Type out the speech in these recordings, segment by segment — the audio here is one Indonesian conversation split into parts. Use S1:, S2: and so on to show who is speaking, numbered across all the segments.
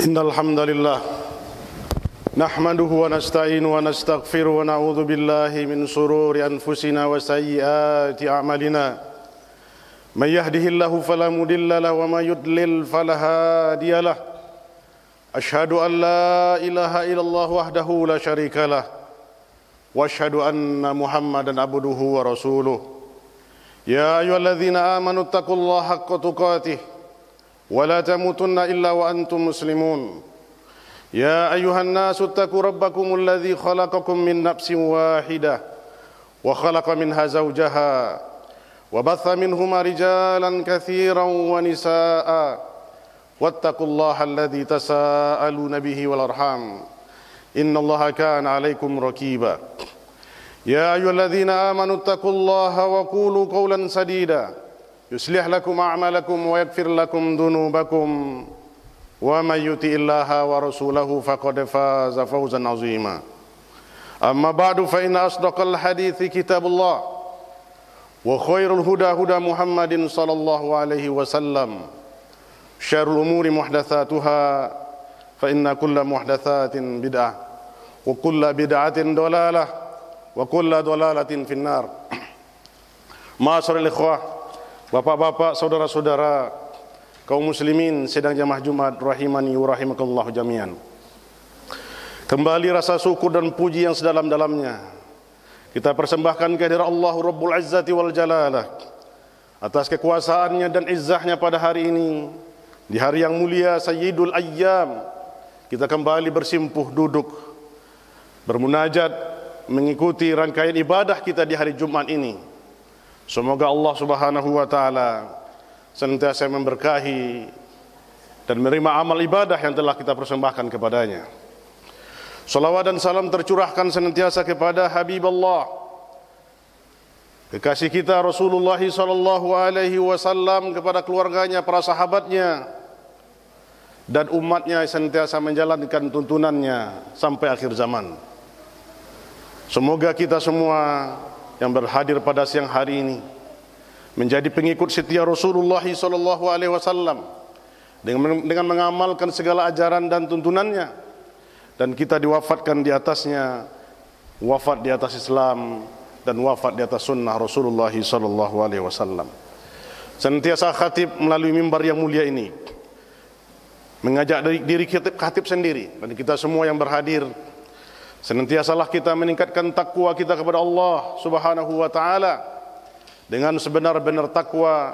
S1: Innal hamdalillah nahmaduhu wa nasta'inu wa nastaghfiruhu wa na'udzu billahi min shururi anfusina wa sayyiati a'malina. May yahdihillahu fala mudilla lahu wa may yudlil fala hadiyalah. Asyhadu an la ilaha illallah wahdahu la syarikalah wa asyhadu anna Muhammadan abduhu wa rasuluh. Ya ayyuhalladzina amanu taqullaha haqqa tuqatih wa la tamutunna illa wa antum muslimun. Ya ayyuhan nasu taqu rabbakumul ladzi khalaqakum min nafsin wahidah wa khalaqa minha zawjaha wa batha minhuma rijalan katsiran wa nisaa'a wattaqullaha alladzi tasaaluna bihi wal arham innallaha kana 'alaikum raqiba. Ya ayyuhalladzina amanu taqullaha wa qulu qawlan sadida yuslih lakum a'malakum wa yaghfir lakum dhunubakum wa may yuti'illaha wa rasulahu faqad faza fawzan 'azima. Amma ba'du fa inna asdaqal hadithi kitabullah wa khairul huda huda Muhammadin sallallahu alaihi wasallam. Syarrul umuri muhdatsatuha fa inna kulla muhdatsatin bid'ah wa kulla bid'atin dhalalah wa kulla dhalalatin finnar. Ma'asyiral ikhwah, bapak-bapak, saudara-saudara kaum muslimin sedang jamaah Jumat rahimani wa rahimakallahu jami'an. Kembali rasa syukur dan puji yang sedalam-dalamnya kita persembahkan kehadirat Allah Rabbul Izzati wal Jalalah atas kekuasaannya dan izzahnya pada hari ini, di hari yang mulia Sayyidul Ayyam. Kita kembali bersimpuh duduk bermunajat mengikuti rangkaian ibadah kita di hari Jumat ini. Semoga Allah Subhanahu wa taala senantiasa memberkahi dan menerima amal ibadah yang telah kita persembahkan kepadanya. Salawat dan salam tercurahkan senantiasa kepada Habibullah, kekasih kita Rasulullah sallallahu alaihi wasallam, kepada keluarganya, para sahabatnya dan umatnya senantiasa menjalankan tuntunannya sampai akhir zaman. Semoga kita semua yang berhadir pada siang hari ini menjadi pengikut setia Rasulullah sallallahu alaihi wasallam dengan mengamalkan segala ajaran dan tuntunannya, dan kita diwafatkan di atasnya, wafat di atas Islam dan wafat di atas sunnah Rasulullah sallallahu alaihi wasallam. Senantiasa khatib melalui mimbar yang mulia ini mengajak diri khatib sendiri dan kita semua yang berhadir, senantiasalah kita meningkatkan takwa kita kepada Allah Subhanahu wa taala dengan sebenar-benar takwa,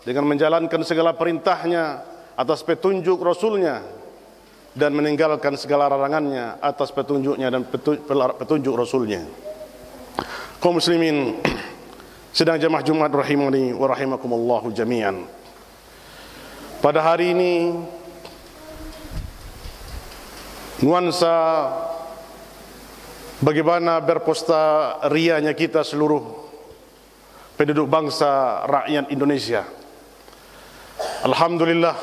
S1: dengan menjalankan segala perintahnya atas petunjuk Rasulnya dan meninggalkan segala larangannya atas petunjuknya dan petunjuk Rasulnya. Kaum muslimin sedang jamaah Jumat rahimani wa rahimakumullahu jami'an. Pada hari ini nuansa bagaimana berpesta rianya kita seluruh penduduk bangsa rakyat Indonesia. Alhamdulillah,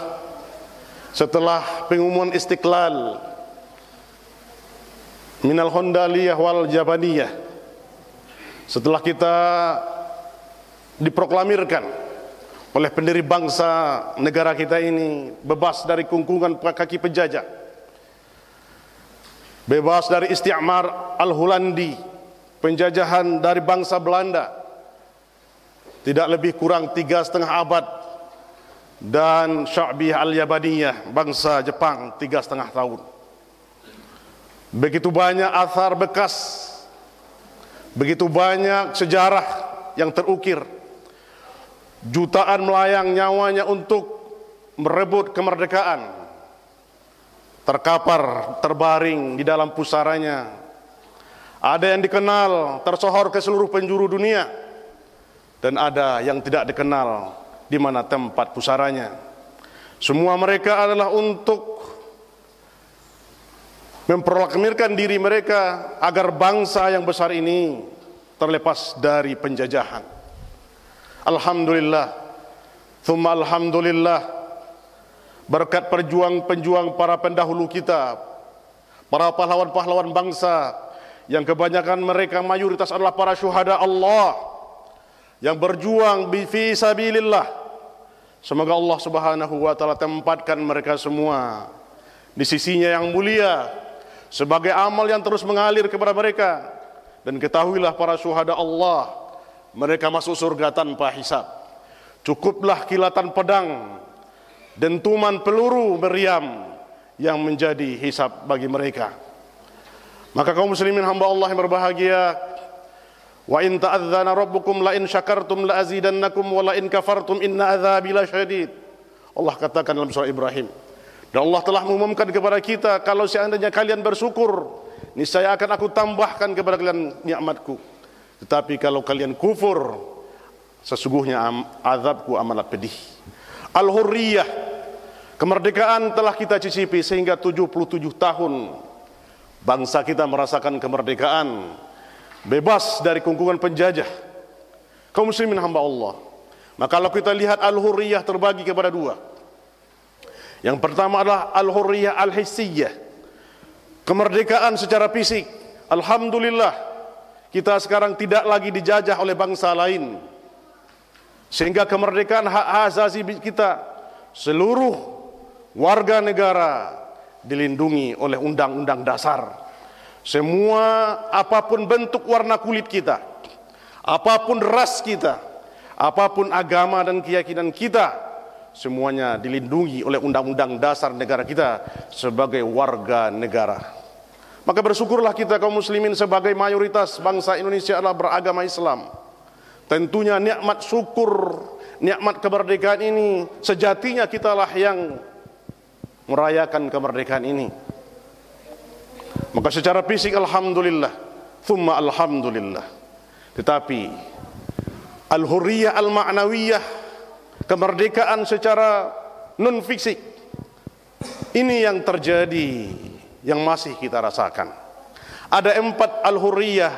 S1: setelah pengumuman Istiqlal minal Hondaliyah wal Jabaniyah, setelah kita diproklamirkan oleh pendiri bangsa negara kita ini bebas dari kungkungan kaki penjajah, bebas dari isti'mar al-Hulandi, penjajahan dari bangsa Belanda, tidak lebih kurang 3,5 abad, dan Sya'biyah al-Yabaniyah, bangsa Jepang, 3,5 tahun. Begitu banyak athar bekas, begitu banyak sejarah yang terukir. Jutaan melayang nyawanya untuk merebut kemerdekaan, terkapar, terbaring di dalam pusaranya. Ada yang dikenal, tersohor ke seluruh penjuru dunia, dan ada yang tidak dikenal di mana tempat pusaranya. Semua mereka adalah untuk memproklamirkan diri mereka agar bangsa yang besar ini terlepas dari penjajahan. Alhamdulillah, thumma alhamdulillah, berkat perjuang-penjuang para pendahulu kita, para pahlawan-pahlawan bangsa yang kebanyakan mereka mayoritas adalah para syuhada Allah yang berjuang fi sabilillah. Semoga Allah Subhanahu wa taala tempatkan mereka semua di sisinya yang mulia sebagai amal yang terus mengalir kepada mereka. Dan ketahuilah para syuhada Allah, mereka masuk surga tanpa hisab. Cukuplah kilatan pedang, dentuman peluru meriam yang menjadi hisab bagi mereka. Maka kaum muslimin hamba Allah yang berbahagia, wa in ta'adzana rabbukum la in syakartum la azidannakum wa la in kafartum inna adzabi lasyadid. Allah katakan dalam surah Ibrahim. Dan Allah telah mengumumkan kepada kita, kalau seandainya kalian bersyukur, niscaya akan aku tambahkan kepada kalian nikmatku. Tetapi kalau kalian kufur, sesungguhnya azabku amat pedih. Al-Hurriyah, kemerdekaan telah kita cicipi sehingga 77 tahun bangsa kita merasakan kemerdekaan, bebas dari kungkungan penjajah. Kaum muslimin hamba Allah, maka kalau kita lihat Al-Hurriyah terbagi kepada dua. Yang pertama adalah Al-Hurriyah Al-Hissiyah, kemerdekaan secara fisik. Alhamdulillah, kita sekarang tidak lagi dijajah oleh bangsa lain, sehingga kemerdekaan hak asasi kita, seluruh warga negara dilindungi oleh undang-undang dasar. Semua, apapun bentuk warna kulit kita, apapun ras kita, apapun agama dan keyakinan kita, semuanya dilindungi oleh undang-undang dasar negara kita sebagai warga negara. Maka bersyukurlah kita kaum muslimin sebagai mayoritas bangsa Indonesia adalah beragama Islam. Tentunya nikmat syukur, nikmat kemerdekaan ini, sejatinya kitalah yang merayakan kemerdekaan ini. Maka secara fisik alhamdulillah, thumma alhamdulillah. Tetapi Al-Hurriyah Al-Ma'nawiyah, kemerdekaan secara non fisik, ini yang terjadi, yang masih kita rasakan. Ada 4 Al-Hurriyah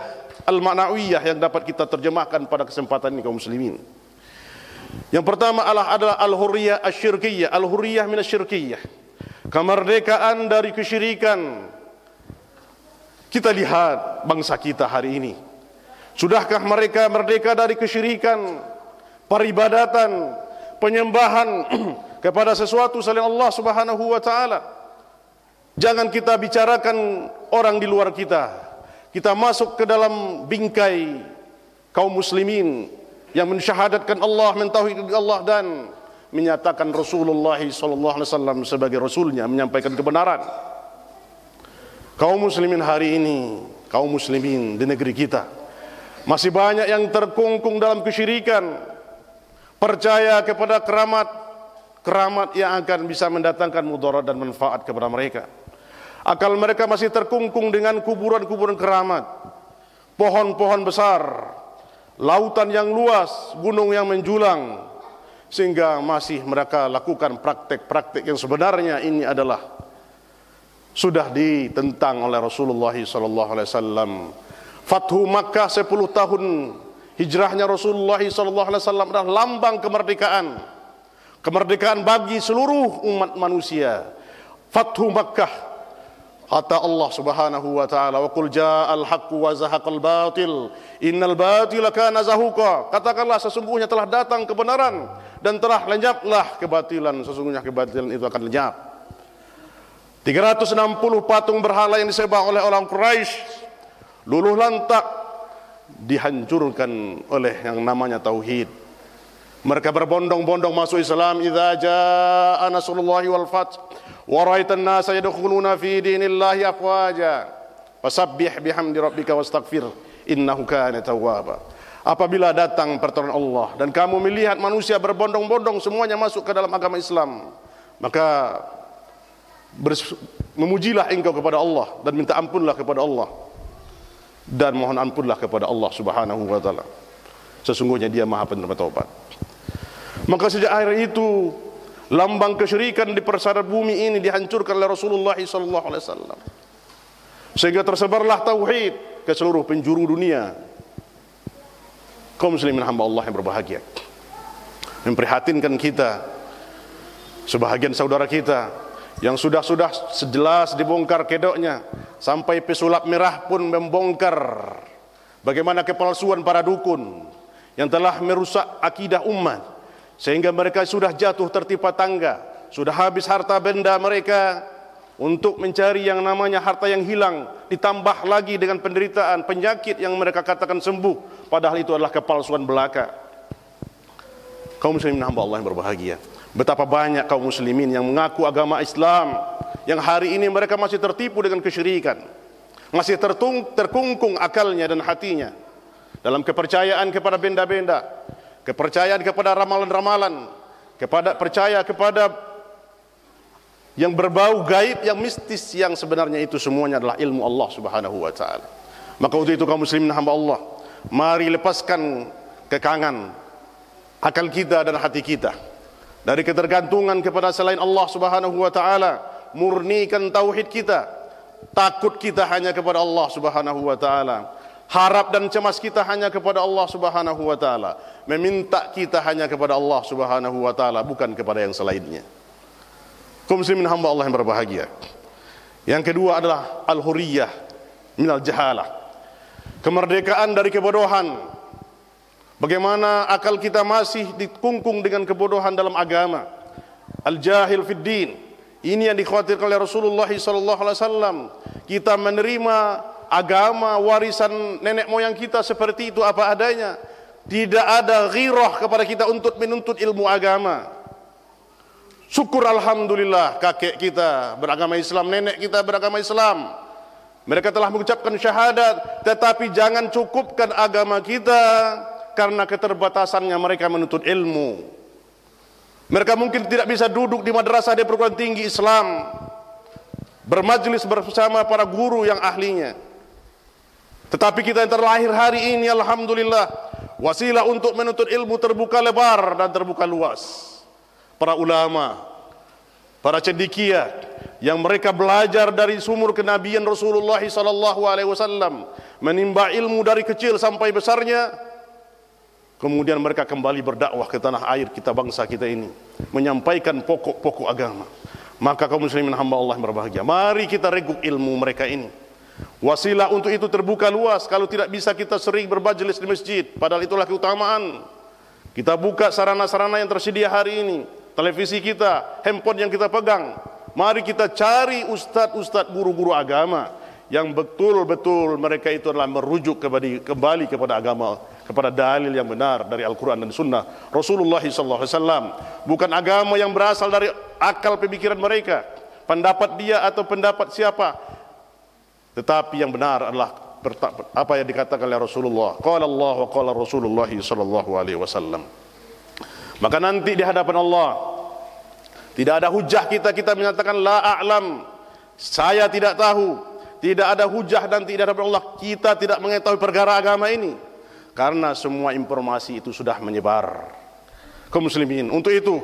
S1: Al-Ma'nawiyah yang dapat kita terjemahkan pada kesempatan ini kaum muslimin. Yang pertama adalah Al-Hurriyah Asy-Syirkiyah, Al-Hurriyah minasyirkiyah, kemerdekaan dari kesyirikan. Kita lihat bangsa kita hari ini, sudahkah mereka merdeka dari kesyirikan, peribadatan, penyembahan kepada sesuatu selain Allah Subhanahu wa taala? Jangan kita bicarakan orang di luar kita. Kita masuk ke dalam bingkai kaum muslimin yang mensyahadatkan Allah, mentauhid Allah dan menyatakan Rasulullah sallallahu alaihi wasallam sebagai rasulnya, menyampaikan kebenaran. Kaum muslimin hari ini, kaum muslimin di negeri kita masih banyak yang terkungkung dalam kesyirikan, percaya kepada keramat yang akan bisa mendatangkan mudarat dan manfaat kepada mereka. Akal mereka masih terkungkung dengan kuburan-kuburan keramat, pohon-pohon besar, lautan yang luas, gunung yang menjulang, sehingga masih mereka lakukan praktek-praktek yang sebenarnya ini adalah sudah ditentang oleh Rasulullah SAW. Fathu Makkah 10 tahun hijrahnya Rasulullah SAW adalah lambang kemerdekaan, kemerdekaan bagi seluruh umat manusia. Fathu Makkah, kata Allah Subhanahu wa taala, wa qul ja'al haqqu wa zahaqal batil innal batila kana zahuqa. Katakanlah sesungguhnya telah datang kebenaran dan telah lenyaplah kebatilan, sesungguhnya kebatilan itu akan lenyap. 360 patung berhala yang disembah oleh orang Quraisy luluh lantak dihancurkan oleh yang namanya tauhid. Mereka berbondong-bondong masuk Islam. Idza jaa nasrullahi wal fath wa ra'aitan nasa yadkhuluna fi dinillahi afwaja fasabbih bihamdi rabbika wastaghfir innahu kana tawwaba. Apabila datang pertolongan Allah dan kamu melihat manusia berbondong-bondong semuanya masuk ke dalam agama Islam, maka memujilah engkau kepada Allah dan minta ampunlah kepada Allah dan mohon ampunlah kepada Allah Subhanahu wa taala. Sesungguhnya Dia Maha Penerima Taubat. Maka sejak hari itu lambang kesyirikan di persada bumi ini dihancurkan oleh Rasulullah sallallahu alaihi wasallam, sehingga tersebarlah tauhid ke seluruh penjuru dunia. Kaum muslimin hamba Allah yang berbahagia, memprihatinkan kita, sebahagian saudara kita yang sudah sejelas dibongkar kedoknya, sampai pesulap merah pun membongkar bagaimana kepalsuan para dukun yang telah merusak akidah umat, sehingga mereka sudah jatuh tertimpa tangga, sudah habis harta benda mereka untuk mencari yang namanya harta yang hilang, ditambah lagi dengan penderitaan, penyakit yang mereka katakan sembuh, padahal itu adalah kepalsuan belaka. Kaum muslimin hamba Allah yang berbahagia, betapa banyak kaum muslimin yang mengaku agama Islam, yang hari ini mereka masih tertipu dengan kesyirikan, masih terkungkung akalnya dan hatinya dalam kepercayaan kepada benda-benda, kepercayaan kepada ramalan-ramalan, percaya kepada yang berbau gaib, yang mistis, yang sebenarnya itu semuanya adalah ilmu Allah Subhanahu wa taala. Maka untuk itu kaum muslimin hamba Allah, mari lepaskan kekangan akal kita dan hati kita dari ketergantungan kepada selain Allah Subhanahu wa taala, murnikan tauhid kita, takut kita hanya kepada Allah Subhanahu wa taala, harap dan cemas kita hanya kepada Allah Subhanahu wa taala, meminta kita hanya kepada Allah Subhanahu wa taala, bukan kepada yang selainnya. Kaum muslimin hamba Allah yang berbahagia, yang kedua adalah al-huriyah minal jahalah, kemerdekaan dari kebodohan. Bagaimana akal kita masih dikungkung dengan kebodohan dalam agama, al-jahil fid din. Ini yang dikhawatirkan oleh Rasulullah SAW. Kita menerima agama warisan nenek moyang kita seperti itu apa adanya, tidak ada ghirah kepada kita untuk menuntut ilmu agama. Syukur alhamdulillah, kakek kita beragama Islam, nenek kita beragama Islam, mereka telah mengucapkan syahadat, tetapi jangan cukupkan agama kita karena keterbatasannya mereka menuntut ilmu. Mereka mungkin tidak bisa duduk di madrasah di perguruan tinggi Islam, bermajlis bersama para guru yang ahlinya, tetapi kita yang terlahir hari ini alhamdulillah, wasilah untuk menuntut ilmu terbuka lebar dan terbuka luas. Para ulama, para cendekia yang mereka belajar dari sumur kenabian Rasulullah SAW, menimba ilmu dari kecil sampai besarnya, kemudian mereka kembali berdakwah ke tanah air kita, bangsa kita ini, menyampaikan pokok-pokok agama. Maka kaum muslimin hamba Allah yang berbahagia, mari kita reguk ilmu mereka ini. Wasilah untuk itu terbuka luas. Kalau tidak bisa kita sering bermajlis di masjid, padahal itulah keutamaan. Kita buka sarana-sarana yang tersedia hari ini, televisi kita, handphone yang kita pegang. Mari kita cari ustadz-ustadz, guru-guru agama yang betul-betul mereka itu adalah merujuk kembali kepada agama, kepada dalil yang benar dari Al-Quran dan Sunnah Rasulullah SAW. Bukan agama yang berasal dari akal pemikiran mereka, pendapat dia atau pendapat siapa, tetapi yang benar adalah apa yang dikatakan oleh Rasulullah. Qala Allah wa qala Rasulullah SAW. Maka nanti di hadapan Allah tidak ada hujah kita menyatakan la a'lam, saya tidak tahu. Tidak ada hujah dan tidak ada Allah, kita tidak mengetahui perkara agama ini, karena semua informasi itu sudah menyebar. Kaum muslimin, untuk itu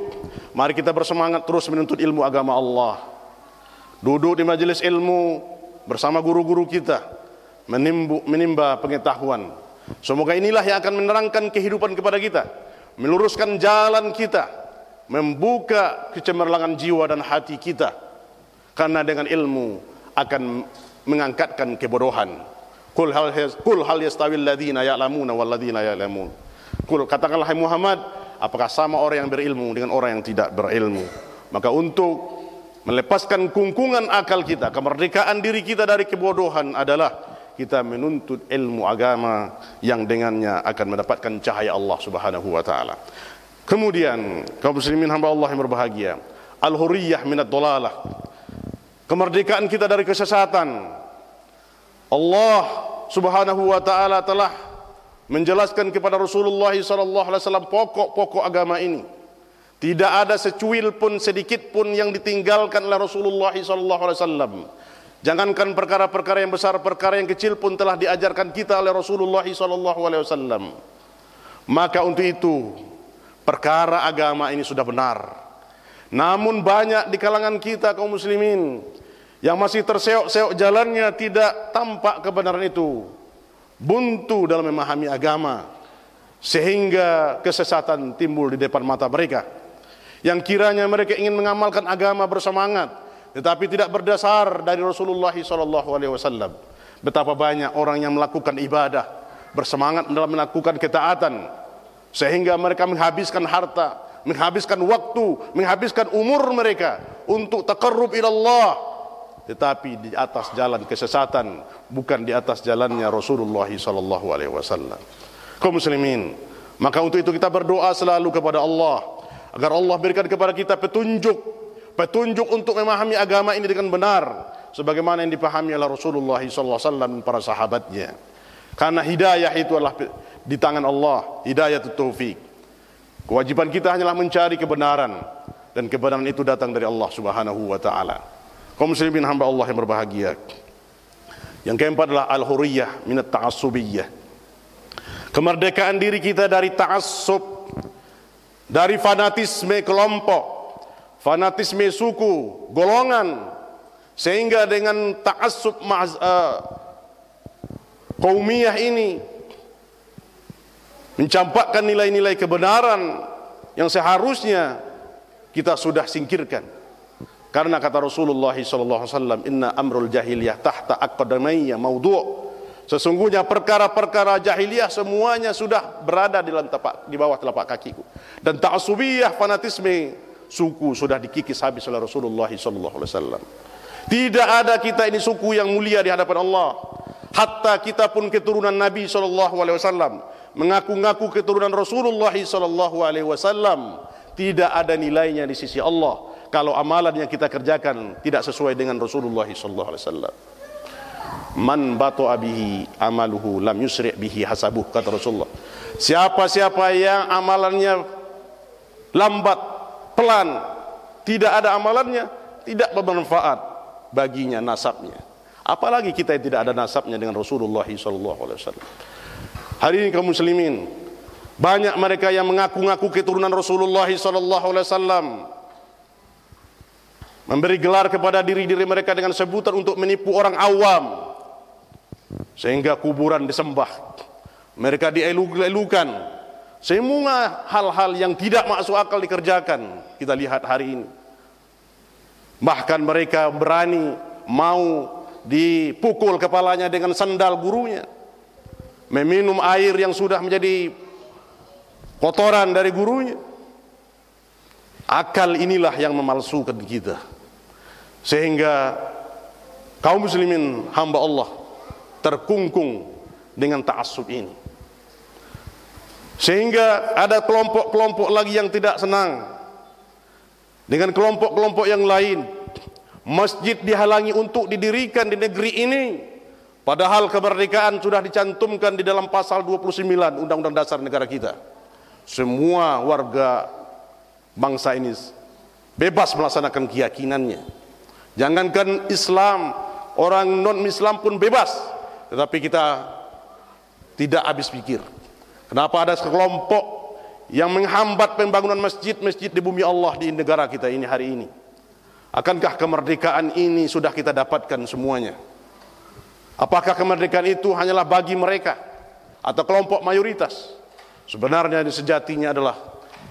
S1: mari kita bersemangat terus menuntut ilmu agama Allah. Duduk di majelis ilmu bersama guru-guru kita, menimba pengetahuan. Semoga inilah yang akan menerangkan kehidupan kepada kita, meluruskan jalan kita, membuka kecemerlangan jiwa dan hati kita, karena dengan ilmu akan mengangkatkan kebodohan. Qul hal yastawil ladzina ya'lamuna wal ladzina ya'lamun. Qul, katakanlah hai Muhammad, apakah sama orang yang berilmu dengan orang yang tidak berilmu? Maka untuk melepaskan kungkungan akal kita, kemerdekaan diri kita dari kebodohan adalah kita menuntut ilmu agama yang dengannya akan mendapatkan cahaya Allah Subhanahu wa taala. Kemudian kaum muslimin hamba Allah yang berbahagia, al-huriyah minad dhalalah, kemerdekaan kita dari kesesatan. Allah Subhanahu wa taala telah menjelaskan kepada Rasulullah SAW pokok-pokok agama ini. Tidak ada secuil pun, sedikit pun yang ditinggalkan oleh Rasulullah SAW. Jangankan perkara-perkara yang besar, perkara yang kecil pun telah diajarkan kita oleh Rasulullah SAW. Maka untuk itu perkara agama ini sudah benar. Namun banyak di kalangan kita kaum muslimin yang masih terseok-seok jalannya, tidak tampak kebenaran itu, buntu dalam memahami agama, sehingga kesesatan timbul di depan mata mereka, yang kiranya mereka ingin mengamalkan agama bersemangat, tetapi tidak berdasar dari Rasulullah SAW. Betapa banyak orang yang melakukan ibadah, bersemangat dalam melakukan ketaatan, sehingga mereka menghabiskan harta, menghabiskan waktu, menghabiskan umur mereka untuk taqarrub ila Allah, tetapi di atas jalan kesesatan, bukan di atas jalannya Rasulullah sallallahu alaihi wasallam. Kaum muslimin, maka untuk itu kita berdoa selalu kepada Allah agar Allah berikan kepada kita petunjuk untuk memahami agama ini dengan benar sebagaimana yang dipahami oleh Rasulullah sallallahu alaihi wasallam dan para sahabatnya. Karena hidayah itu adalah di tangan Allah, hidayah itu taufik. Kewajiban kita hanyalah mencari kebenaran, dan kebenaran itu datang dari Allah Subhanahu wa taala. Kaum muslimin hamba Allah yang berbahagia. Yang keempat adalah al-hurriyah minat ta'assubiyah. Kemerdekaan diri kita dari ta'assub, dari fanatisme kelompok, fanatisme suku, golongan, sehingga dengan ta'assub qaumiyah ini mencampakkan nilai-nilai kebenaran yang seharusnya kita sudah singkirkan. Karena kata Rasulullah SAW, inna amrul jahiliyah tahta aqdamayya maudhu'. Sesungguhnya perkara-perkara jahiliyah semuanya sudah berada di bawah telapak kakiku. Dan ta'asubiyah, fanatisme suku sudah dikikis habis oleh Rasulullah SAW. Tidak ada kita ini suku yang mulia di hadapan Allah. Hatta kita pun keturunan Nabi SAW, mengaku-ngaku keturunan Rasulullah SAW, tidak ada nilainya di sisi Allah kalau amalan yang kita kerjakan tidak sesuai dengan Rasulullah SAW. Man bata'a bihi amaluhu lam yusri' bihi hasabuh, kata Rasulullah. Siapa-siapa yang amalannya lambat, pelan, tidak ada amalannya, tidak bermanfaat baginya nasabnya. Apalagi kita yang tidak ada nasabnya dengan Rasulullah SAW. Hari ini kaum muslimin, banyak mereka yang mengaku-ngaku keturunan Rasulullah SAW, memberi gelar kepada diri-diri mereka dengan sebutan untuk menipu orang awam, sehingga kuburan disembah, mereka dielu-elukan, semua hal-hal yang tidak masuk akal dikerjakan. Kita lihat hari ini, bahkan mereka berani mau dipukul kepalanya dengan sandal gurunya, meminum air yang sudah menjadi kotoran dari gurunya. Akal inilah yang memalsukan kita, sehingga kaum muslimin hamba Allah terkungkung dengan ta'assub ini. Sehingga ada kelompok-kelompok lagi yang tidak senang dengan kelompok-kelompok yang lain. Masjid dihalangi untuk didirikan di negeri ini, padahal kemerdekaan sudah dicantumkan di dalam pasal 29 Undang-Undang Dasar negara kita. Semua warga bangsa ini bebas melaksanakan keyakinannya. Jangankan Islam, orang non-Islam pun bebas. Tetapi kita tidak habis pikir, kenapa ada sekelompok yang menghambat pembangunan masjid-masjid di bumi Allah di negara kita ini hari ini. Akankah kemerdekaan ini sudah kita dapatkan semuanya? Apakah kemerdekaan itu hanyalah bagi mereka atau kelompok mayoritas? Sebenarnya sejatinya adalah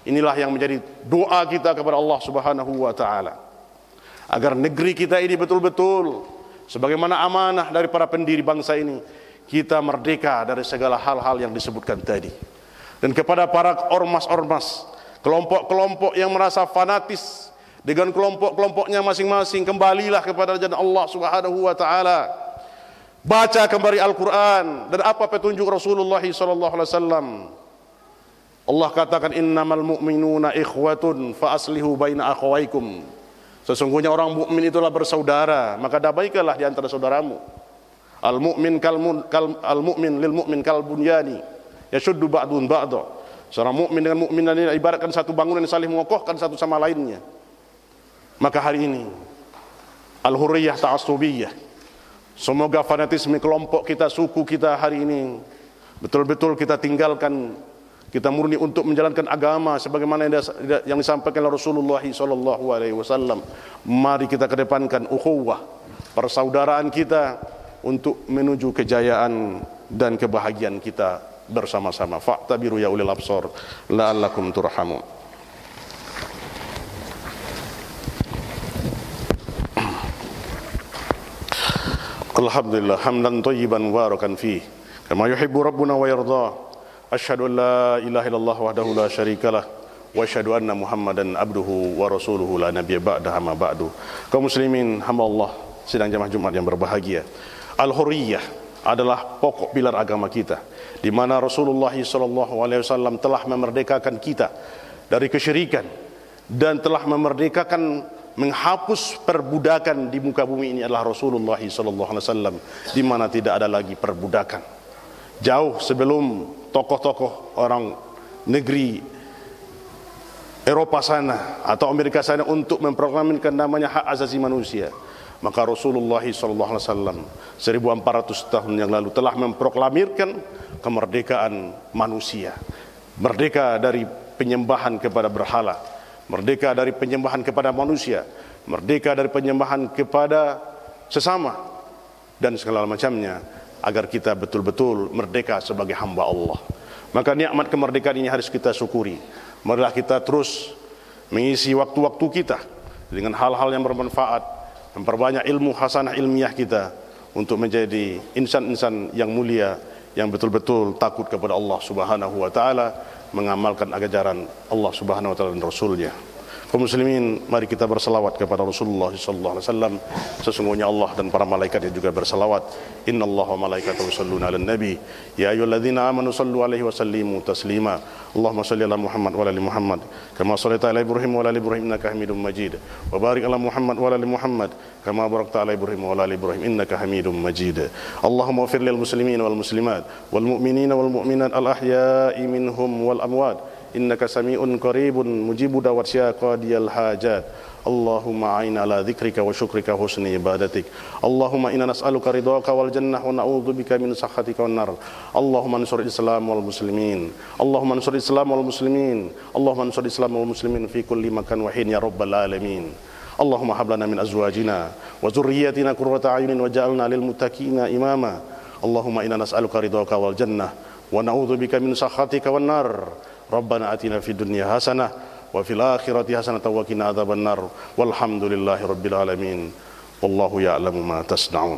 S1: inilah yang menjadi doa kita kepada Allah Subhanahu wa taala, agar negeri kita ini betul-betul sebagaimana amanah dari para pendiri bangsa ini, kita merdeka dari segala hal-hal yang disebutkan tadi. Dan kepada para ormas-ormas, kelompok-kelompok yang merasa fanatis dengan kelompok-kelompoknya masing-masing, kembalilah kepada jalan Allah Subhanahu wa taala. Baca kembali Al-Qur'an dan apa petunjuk Rasulullah SAW. Allah katakan, innamal mu'minuna ikhwatun fa aslihu baina akhawaykum. Sesungguhnya orang mukmin itulah bersaudara, maka damaikanlah di antara saudaramu. Al-mu'min al-mu'min lil mu'min kal bunyani yashuddu ba'dun ba'da. Seorang mukmin dengan mukmin ini ibaratkan satu bangunan yang saling mengokohkan satu sama lainnya. Maka hari ini al-hurriyah ta'assubiyah, semoga fanatisme kelompok kita, suku kita hari ini betul-betul kita tinggalkan. Kita murni untuk menjalankan agama sebagaimana yang disampaikan oleh Rasulullah SAW. Mari kita kedepankan ukhuwah, persaudaraan kita untuk menuju kejayaan dan kebahagiaan kita bersama-sama. Fa'tabiru ya ulil absar la'allakum turhamun. Alhamdulillah hamdan thayyiban mubarakan fihi kama yuhibbu rabbuna wa yarda. Asyhadu an la ilaha illallah wahdahu la syarikalah wa asyhadu anna Muhammadan abduhu wa rasuluhu la nabiyya ba'dahu ma ba'du. Kaum muslimin hamba Allah sidang jamaah Jumat yang berbahagia. Al-hurriyah adalah pokok pilar agama kita, di mana Rasulullah SAW telah memerdekakan kita dari kesyirikan dan telah memerdekakan, menghapus perbudakan di muka bumi ini adalah Rasulullah SAW, di mana tidak ada lagi perbudakan. Jauh sebelum tokoh-tokoh orang negeri Eropa sana atau Amerika sana untuk memproklamirkan namanya hak asasi manusia, maka Rasulullah SAW 1400 tahun yang lalu telah memproklamirkan kemerdekaan manusia, merdeka dari penyembahan kepada berhala, merdeka dari penyembahan kepada manusia, merdeka dari penyembahan kepada sesama dan segala macamnya, agar kita betul-betul merdeka sebagai hamba Allah. Maka nikmat kemerdekaan ini harus kita syukuri. Marilah kita terus mengisi waktu-waktu kita dengan hal-hal yang bermanfaat, memperbanyak ilmu hasanah ilmiah kita untuk menjadi insan-insan yang mulia, yang betul-betul takut kepada Allah Subhanahu wa taala, mengamalkan ajaran Allah Subhanahu wa taala dan Rasulnya. Kaum muslimin, mari kita berselawat kepada Rasulullah sallallahu alaihi wasallam. Sesungguhnya Allah dan para malaikatnya juga berselawat. Innallaha wa malaikatahu yusholluna 'alan nabi ya ayyuhalladzina amanu shallu 'alaihi wa sallimu taslima. Allahumma shalli ala Muhammad wa ala ali Muhammad kama shallaita ala Ibrahim wa ala ali Ibrahim innaka Hamidum Majid. Wa barik ala Muhammad wa ala ali Muhammad kama barakta ala Ibrahim wa ala ali Ibrahim innaka Hamidum Majid. Allahumma ighfir lil muslimin wal muslimat wal mu'minina wal mu'minat al ahya'i minhum wal amwat. Innaka sami'un qaribun mujibu da'wat syaqadiyal hajat. Allahumma a'inna ala dzikrika wa syukrika husni ibadatik. Allahumma inna nas'aluka ridhaka wal jannah wa na'udzubika min sakhatika wan nar. Allahumma ansur Islam wal muslimin. Allahumma ansur Islam wal muslimin. Allahumma ansur Islam wal muslimin fi kulli makan wa hin ya rabbal alamin. Allahumma hab lana min azwajina wa dzurriyyatina qurrata a'yunin waj'alna lil muttaqina imama. Allahumma inna nas'aluka ridhaka wal jannah wa na'udzubika min sakhatika wan nar. Rabbana atina fid dunya hasanah wa fil akhirati hasanah wa qina adzabannar. Walhamdulillahi rabbil alamin. Wallahu ya'lamu ma tasna'un.